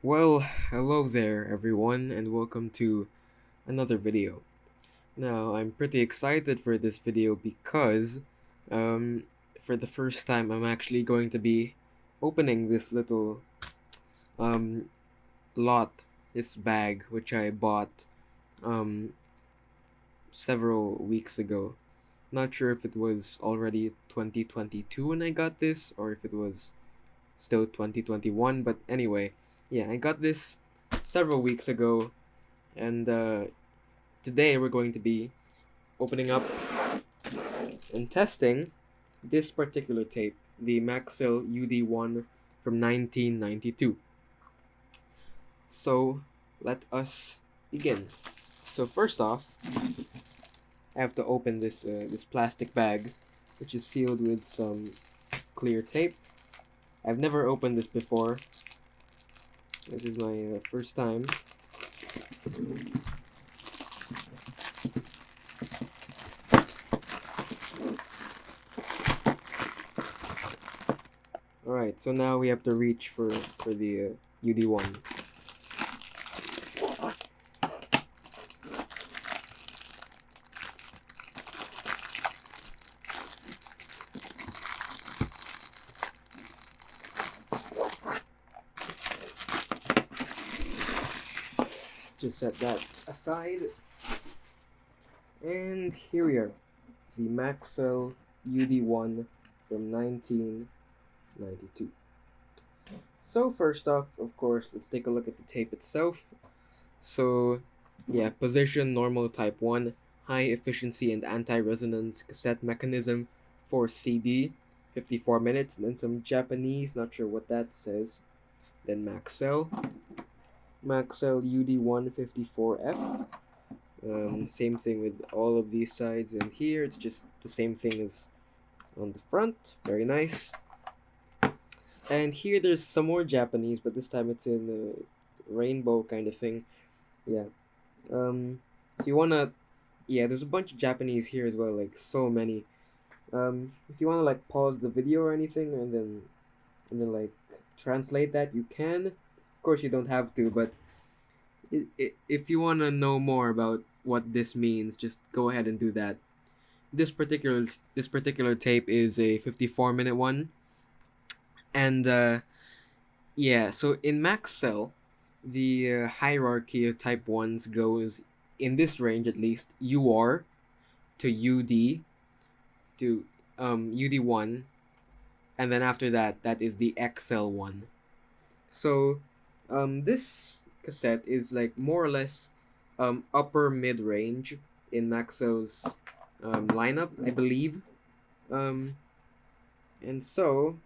Well, hello there everyone and welcome to another video. Now, I'm pretty excited for this video because um, for the first time I'm actually going to be opening this little um, lot, this bag, which I bought um, several weeks ago. Not sure if it was already 2022 when I got this or if it was still 2021, but anyway, yeah, I got this several weeks ago and today we're going to be opening up and testing this particular tape, the Maxell UDI from 1992. So let us begin. So first off, I have to open this plastic bag, which is sealed with some clear tape. I've never opened this before. This is my first time. Alright, so now we have to reach for the UD1. Just set that aside. And here we are. The Maxell UD1 from 1992. So first off, of course, let's take a look at the tape itself. So yeah, position normal type 1, high efficiency and anti-resonance cassette mechanism for CD, 54 minutes, and then some Japanese, not sure what that says. Then Maxell UD154F. Same thing with all of these sides, and here it's just the same thing as on the front. Very nice. And here there's some more Japanese, but this time it's in a rainbow kind of thing. Yeah. If you wanna, yeah, there's a bunch of Japanese here as well, like so many. If you wanna like pause the video or anything, and then like translate that, you can. Of course, you don't have to, but if you wanna know more about what this means, just go ahead and do that. This particular tape is a 54-minute one, and yeah. So in Maxell, the hierarchy of type ones goes in this range at least: UR to UD to UD1, and then after that, that is the XL1. So this cassette is like more or less upper mid range in Maxell's lineup, I believe. And so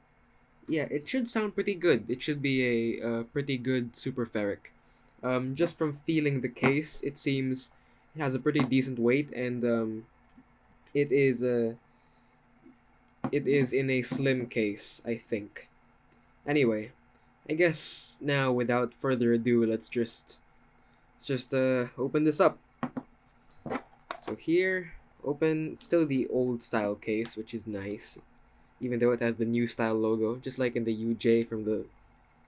yeah, it should sound pretty good. It should be a pretty good super ferric. Just from feeling the case, it seems it has a pretty decent weight, and it is in a slim case, I think. Anyway, I guess now without further ado, let's just open this up. So here, open still the old style case, which is nice, even though it has the new style logo, just like in the UJ from the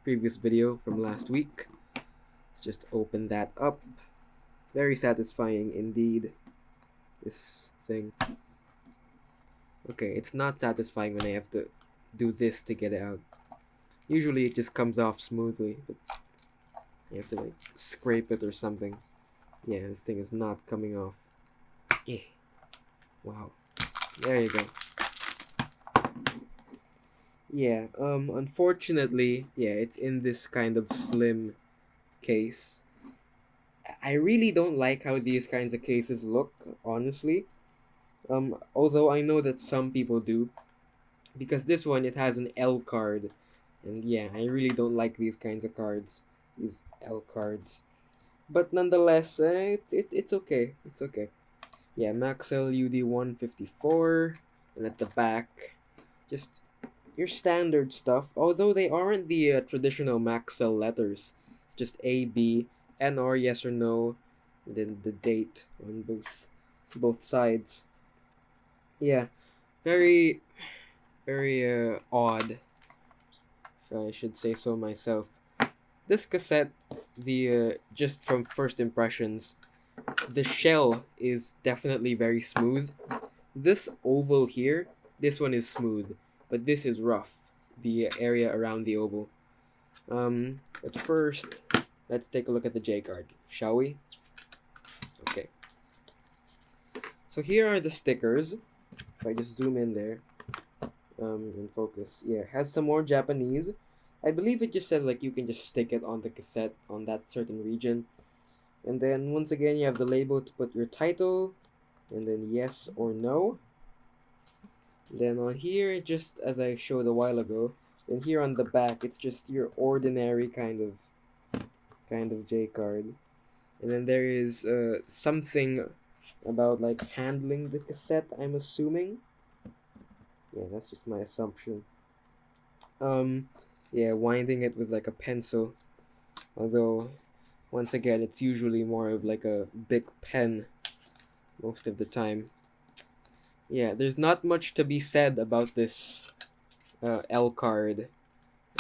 previous video from last week. Let's just open that up. Very satisfying indeed, this thing. Okay, it's not satisfying when I have to do this to get it out. Usually it just comes off smoothly, but you have to like scrape it or something. Yeah, this thing is not coming off. Eh. Wow. There you go. Yeah, unfortunately, yeah, it's in this kind of slim case. I really don't like how these kinds of cases look, honestly. Although I know that some people do, because this one, it has an L card, and yeah, I really don't like these kinds of cards, these L cards. But nonetheless, it's okay, it's okay. Yeah, Maxell UD154, and at the back, just your standard stuff, although they aren't the traditional Maxell letters. It's just A, B, N or yes or no, and then the date on both sides. Yeah, very, very odd, if I should say so myself. this cassette, just from first impressions, the shell is definitely very smooth. This oval here, this one is smooth, but this is rough, the area around the oval. But first, let's take a look at the J card, shall we? Okay. So here are the stickers. If I just zoom in there, and focus. Yeah, it has some more Japanese. I believe it just said like you can just stick it on the cassette on that certain region. And then once again you have the label to put your title, and then yes or no. Then on here, just as I showed a while ago, then here on the back it's just your ordinary kind of J card. And then there is something about like handling the cassette, I'm assuming. Yeah, that's just my assumption. Yeah, winding it with like a pencil. Although, once again, it's usually more of like a big pen most of the time. Yeah, there's not much to be said about this L card.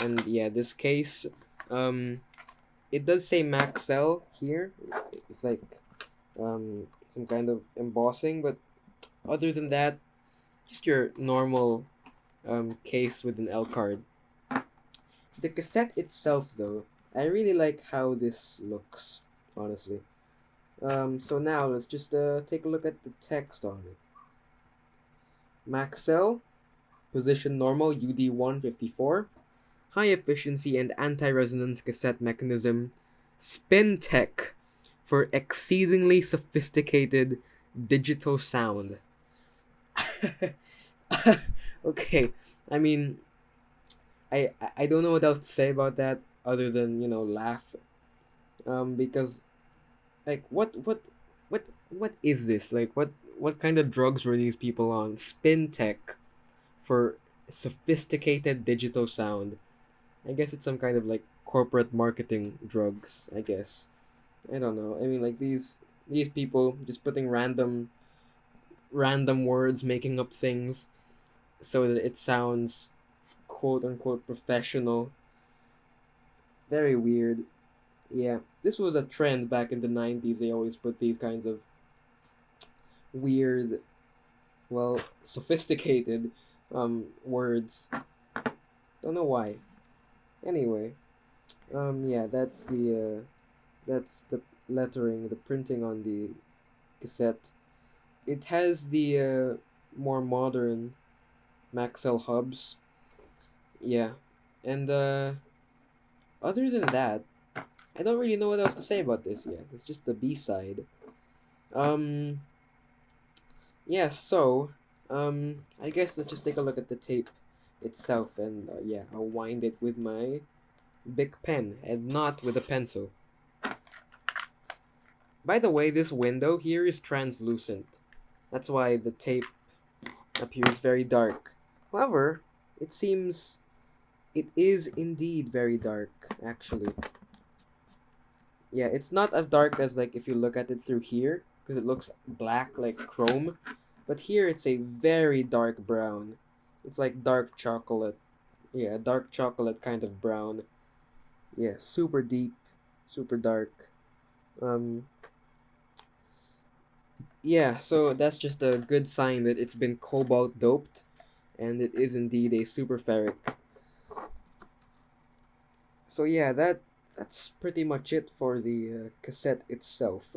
And yeah, this case, it does say Maxell here. It's like some kind of embossing, but other than that, just your normal case with an L card. The cassette itself, though, I really like how this looks, honestly. So now let's just take a look at the text on it. Maxell, position normal, UD 154, high efficiency and anti-resonance cassette mechanism, spin tech for exceedingly sophisticated digital sound. Okay, I mean, I don't know what else to say about that other than, you know, laugh. Because like what is this? Like what kind of drugs were these people on? Spin tech for sophisticated digital sound. I guess it's some kind of like corporate marketing drugs, I guess. I don't know. I mean, like these people just putting random words, making up things so that it sounds quote unquote professional. Very weird. Yeah, this was a trend back in the 90s. They always put these kinds of weird, well, sophisticated words. Don't know why. Anyway, yeah, that's the lettering, the printing on the cassette. It has the more modern Maxell hubs. Yeah, and other than that, I don't really know what else to say about this yet. It's just the B-side. Yeah, so, I guess let's just take a look at the tape itself, and yeah, I'll wind it with my big pen and not with a pencil. By the way, this window here is translucent. That's why the tape appears very dark. However, it seems it is indeed very dark, actually. Yeah, it's not as dark as like if you look at it through here, because it looks black like chrome. But here it's a very dark brown. It's like dark chocolate. Yeah, dark chocolate kind of brown. Yeah, super deep, super dark. Yeah, so that's just a good sign that it's been cobalt doped, and it is indeed a super ferric. So yeah, that's pretty much it for the cassette itself.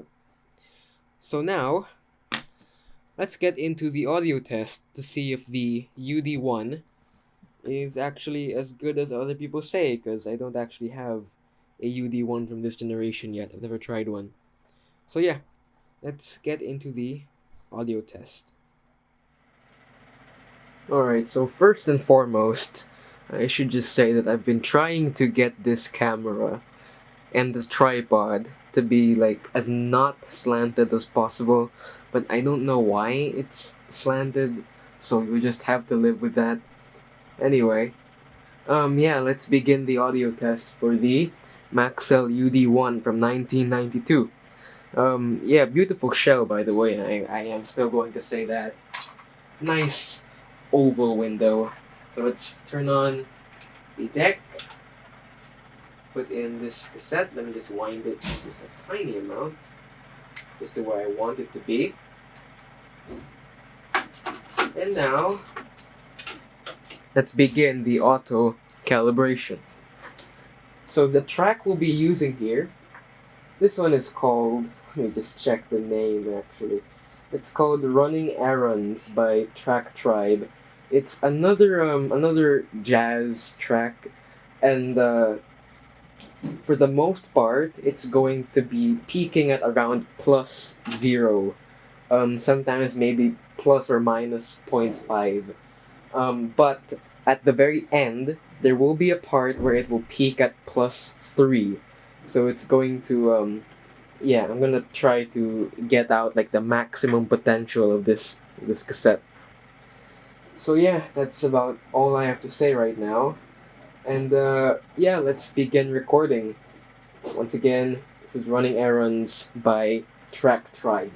So now, let's get into the audio test to see if the UD1 is actually as good as other people say, because I don't actually have a UD1 from this generation yet. I've never tried one. So yeah, let's get into the audio test. Alright, so first and foremost, I should just say that I've been trying to get this camera and the tripod to be like as not slanted as possible, but I don't know why it's slanted, so you just have to live with that. Anyway, yeah, let's begin the audio test for the Maxell UD1 from 1992. Yeah, beautiful shell, by the way. I am still going to say that. Nice oval window. So let's turn on the deck. put in this cassette. Let me just wind it just a tiny amount, just to where I want it to be. And now, let's begin the auto calibration. So the track we'll be using here, this one is called, let me just check the name actually. It's called Running Errands by Track Tribe. It's another jazz track, and for the most part, it's going to be peaking at around +0. Sometimes maybe plus or minus 0.5. But at the very end, there will be a part where it will peak at +3. So it's going to, yeah, I'm gonna try to get out like the maximum potential of this cassette. So yeah, that's about all I have to say right now. And yeah, let's begin recording. Once again, this is Running Errands by Track Tribe.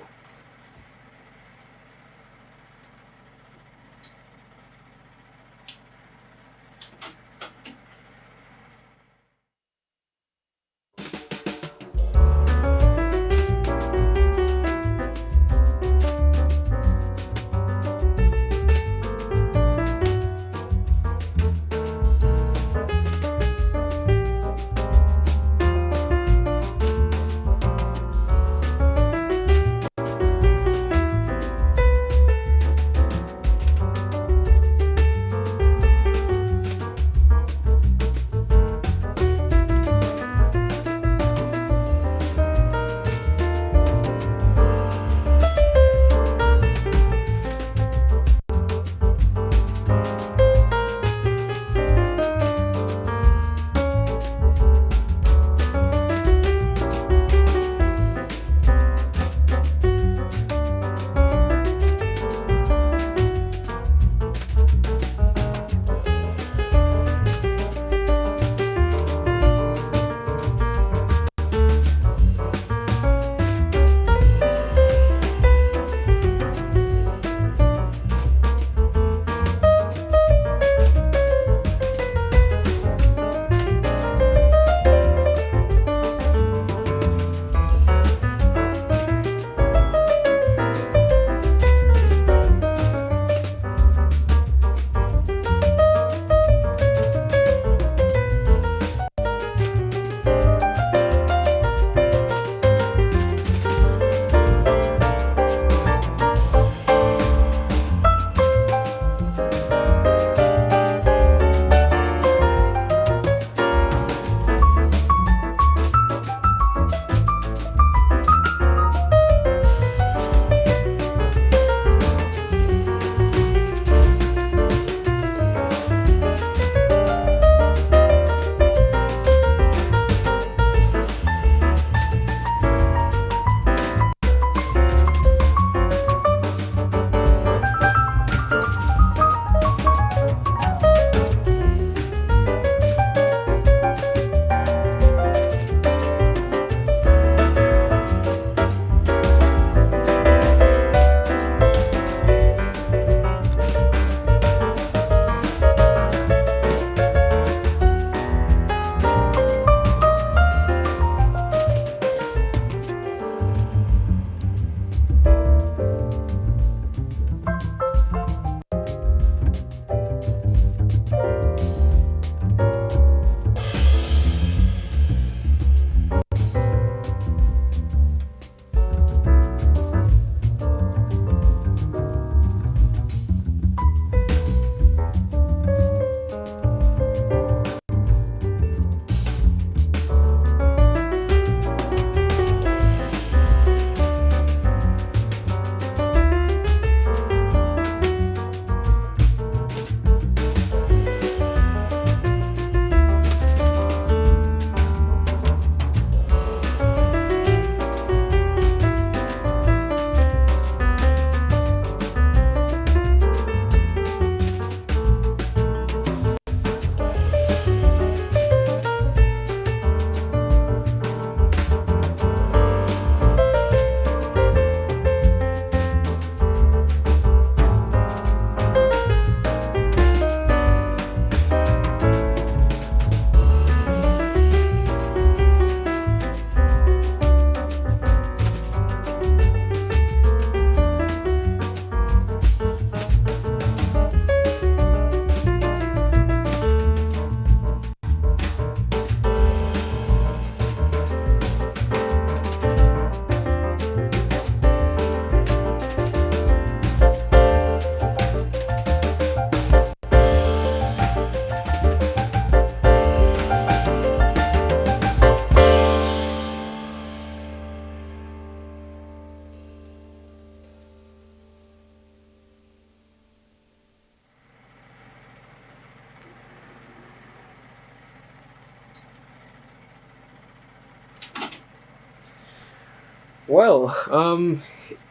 Well,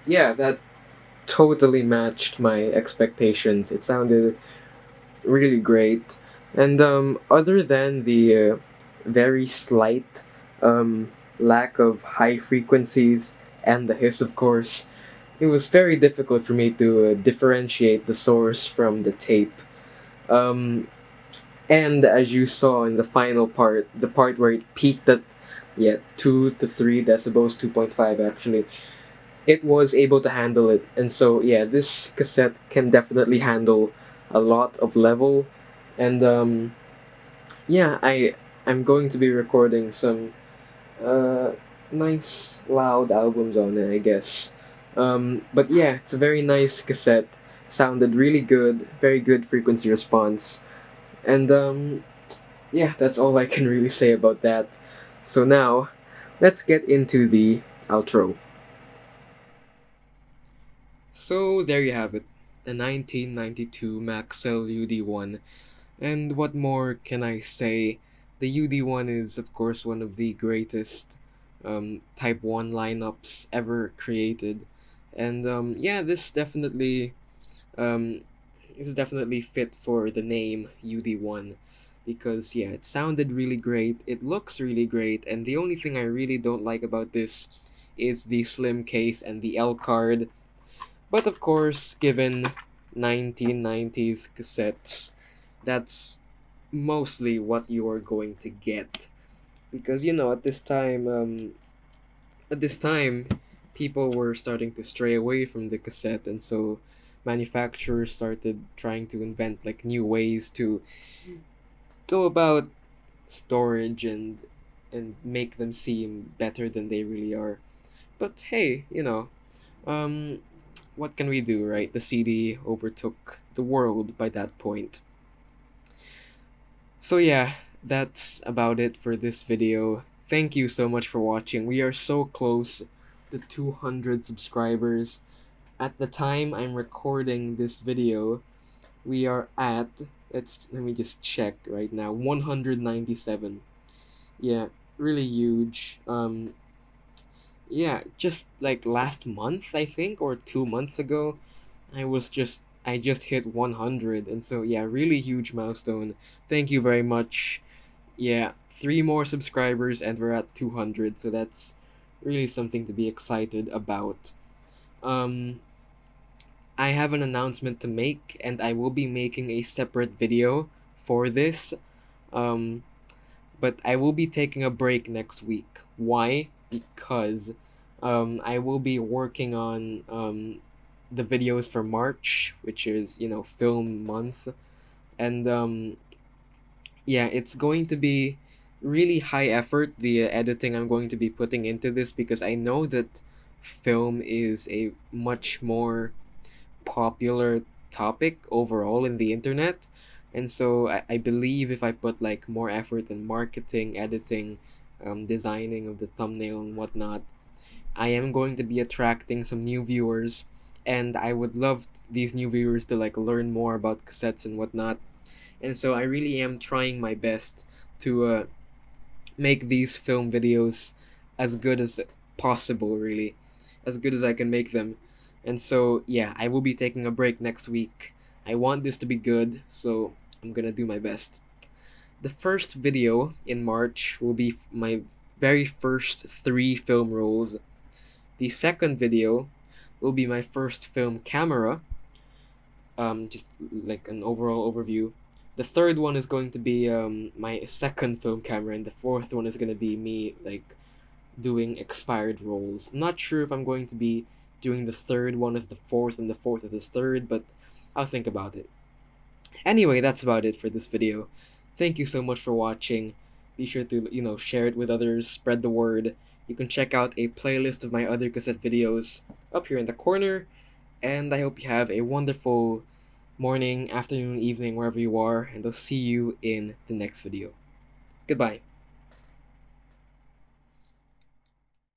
yeah, that totally matched my expectations. It sounded really great. And other than the very slight um, lack of high frequencies and the hiss, of course, it was very difficult for me to differentiate the source from the tape. Um, and as you saw in the final part, the part where it peaked at, yeah, 2 to 3 decibels, 2.5 actually, it was able to handle it. And so, yeah, this cassette can definitely handle a lot of level. And yeah, I'm going to be recording some uh, nice loud albums on it, I guess. But yeah, it's a very nice cassette. Sounded really good, very good frequency response. And yeah, that's all I can really say about that. So now, let's get into the outro. So there you have it, the 1992 Maxell UD1. And what more can I say? The UD1 is, of course, one of the greatest Type 1 lineups ever created. And yeah, um, this is definitely fit for the name UD1 because, yeah, it sounded really great, it looks really great, and the only thing I really don't like about this is the slim case and the L card. But of course, given 1990s cassettes, that's mostly what you are going to get. Because at this time, people were starting to stray away from the cassette, and so manufacturers started trying to invent like new ways to go about storage and make them seem better than they really are. But hey, um, what can we do, right? The CD overtook the world by that point. So yeah, that's about it for this video. Thank you so much for watching. We are so close to 200 subscribers. At the time I'm recording this video, we are at, let me just check right now, 197. Yeah, really huge. Yeah, just like last month I think, or 2 months ago, I just hit 100, and so yeah, really huge milestone. Thank you very much. Yeah, 3 more subscribers and we're at 200, so that's really something to be excited about. Um, I have an announcement to make, and I will be making a separate video for this. Um, but I will be taking a break next week. Why? Because I will be working on the videos for March, which is, film month. And yeah, it's going to be really high effort, the editing I'm going to be putting into this, because I know that film is a much more popular topic overall in the internet. And so I believe if I put like more effort in marketing, editing, designing of the thumbnail and whatnot, I am going to be attracting some new viewers. And I would love these new viewers to like learn more about cassettes and whatnot. And so I really am trying my best to make these film videos as good as possible, really, as good as I can make them. And so yeah, I will be taking a break next week. I want this to be good, so I'm gonna do my best. The first video in March will be my very first 3 film rolls. The second video will be my first film camera, just like an overall overview. The third one is going to be my second film camera, and the fourth one is going to be me like doing expired rolls. I'm not sure if I'm going to be doing the third one as the fourth and the fourth as the third, but I'll think about it. Anyway, that's about it for this video. Thank you so much for watching. Be sure to, share it with others, spread the word. You can check out a playlist of my other cassette videos up here in the corner, and I hope you have a wonderful morning, afternoon, evening, wherever you are, and I'll see you in the next video. Goodbye.